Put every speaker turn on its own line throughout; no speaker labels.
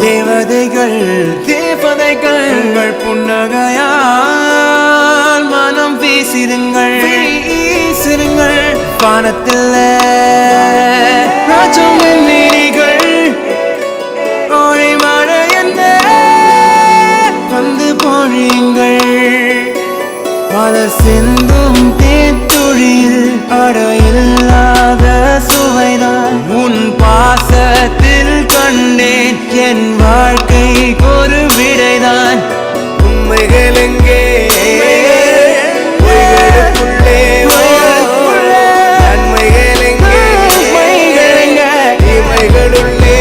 தேவதைகள் புன்னகையால் மனம் வீசிருங்கள் வானத்தில் ராஜமின் நீரிகள் கோழி மழை என்ன வந்து பொழியுங்கள் பல சிந்தும் தேத்துழியில் அடையில்லாத சுவைதான் உன் பாசத்தில் கண்டேன் என் வாழ்க்கை ஒரு விடைதான் உண்மைகள் எங்கே நன்மைகள் எங்கே இமைகளுள்ளே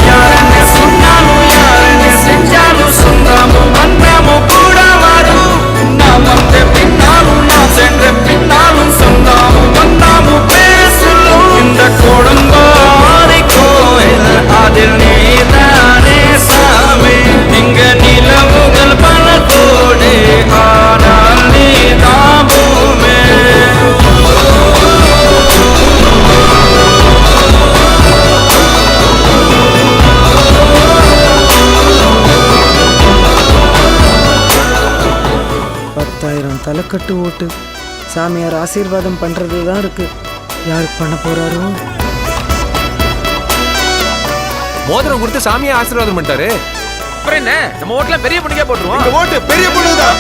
யாரென்ன சொன்னாலும் யாரென்ன செஞ்சாலும் சொந்தமும் வந்தமும் கூட வரும் நாம் வந்த பின்னாலும் நாம் சென்ற பின்னாலும் சொந்தமும் வந்தமும் பேசலும் இந்த கொடும்பாறை கோயில் அதில் நீதானே சாமி இங்க நிலவுகள் பல கோடி ஆனால் நீதான் பூமி
தலைக்கட்டு ஓட்டு சாமியார் ஆசீர்வாதம் பண்றது தான் இருக்கு. யாருக்கு பண்ண போறாரோ?
மோதிரம் கொடுத்து சாமியா ஆசீர்வாதம் பண்ணிட்டாரு. அப்புறம் என்ன, நம்ம ஓட்டுல பெரிய பொண்ணுக்கே போட்டுருவோம்.
இந்த ஓட்டு பெரிய பொண்ணுதான்.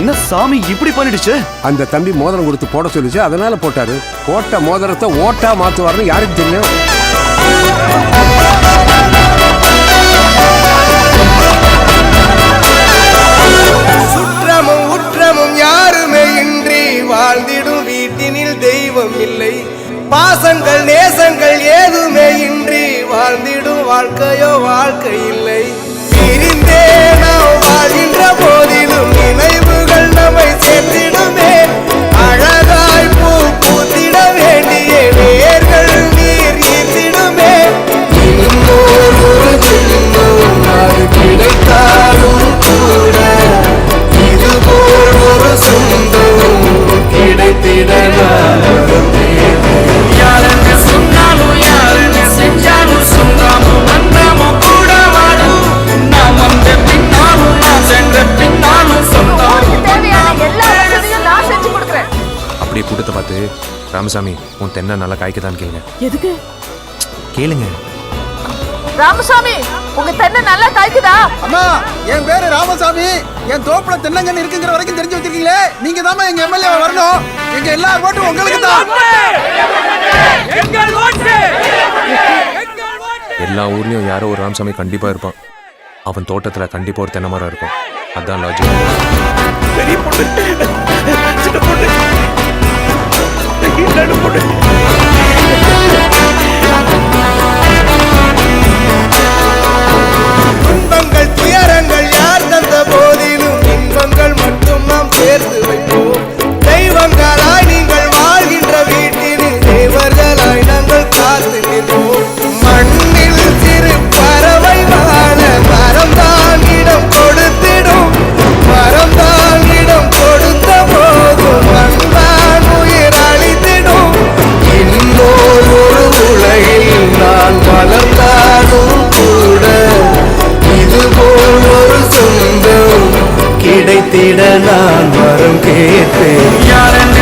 என்ன சாமி இப்படி பண்ணிடுச்சு?
அந்த தம்பி மோதிரம் கொடுத்து போட சொல்லிச்சு, அதனால போட்டாரு. போட்ட மோதிரத்தை ஓட்டா மாத்துவாருன்னு யாருக்கு தெரியும்?
சுற்றமும் உற்றமும் யாருமே இன்றி வாழ்ந்திடும் வீட்டினில் தெய்வம் இல்லை. பாசங்கள் நேசங்கள் ஏதுமே இன்றி வாழ்ந்திடும் வாழ்க்கையோ வாழ்க்கை இல்லை. பிரிந்தே நாம் வாழ்கின்ற போதிலும் நினைவுகள் நம்மை சேர்த்திடுமே. அழகாய் பூ பூத்திட வேண்டிய வேர்கள் நீர் ஈர்த்திடுமே. இன்னொரு ஜென்மம் அது கிடைத்தாலும் கூட இதுபோல் ஒரு சொந்தம் கிடைத்திட யாரென்ன சொன்னாலும் யாரென்ன செஞ்சாலும் சொந்தமும் வந்தமும் கூட வரும் நாம் வந்த பின்னாலும் நாம் சென்ற பின்னாலும் சொந்தமும்
அப்படியே கூட்டத்தை பார்த்து, ராமசாமி உன் தென்னை நல்லா காய்க்குதான்னு கேளுங்க.
எதுக்கு
கேளுங்க.
ராமசாமி உங்க தென்னை நல்லா காய்க்குதா?
அம்மா, என் பேரு ராமசாமி. என் தோப்புல தென்னங்கன்னு இருக்குங்கிற வரைக்கும் தெரிஞ்சு வச்சிருக்கீங்களே. நீங்க தான் எங்க எம்எல்ஏ வரணும். எங்க எல்லா ஓட்டும் உங்களுக்கு தான்.
எல்லா ஊர்லயும் யாரோ ஒரு ராமசாமி கண்டிப்பா இருப்பான். அவன் தோட்டத்துல கண்டிப்பா ஒரு தென்னை மரம் இருக்கும். அதான் லாஜிக்.
பெரிய பொண்ணு, சின்ன பொண்ணு, நடு பொண்ணு.
துன்பங்கள் துயரங்கள் யார் தந்த போதிலும் இன்பங்கள் மட்டும் நாம் சேர்த்து வைப்போம். தெய்வங்களாய் நீங்கள் வாழ்கின்ற வீட்டினில் தேவர்களாய் நாங்கள் காத்து நிற்போம். மண்ணில் சிறு பறவை வாழ மரம்தான் இடம் கொடுத்திடும். மரம்தான் இடம் கொடுத்த போதும் மண்தான் உயிர் அளித்திடும். இன்னொரு உலகில் நான் வளர்ந்தாலும் கூட இதுபோல் ஒரு சொந்தம் கிடைத்திட நான் வரம் கேட்பேன். யாரென்ன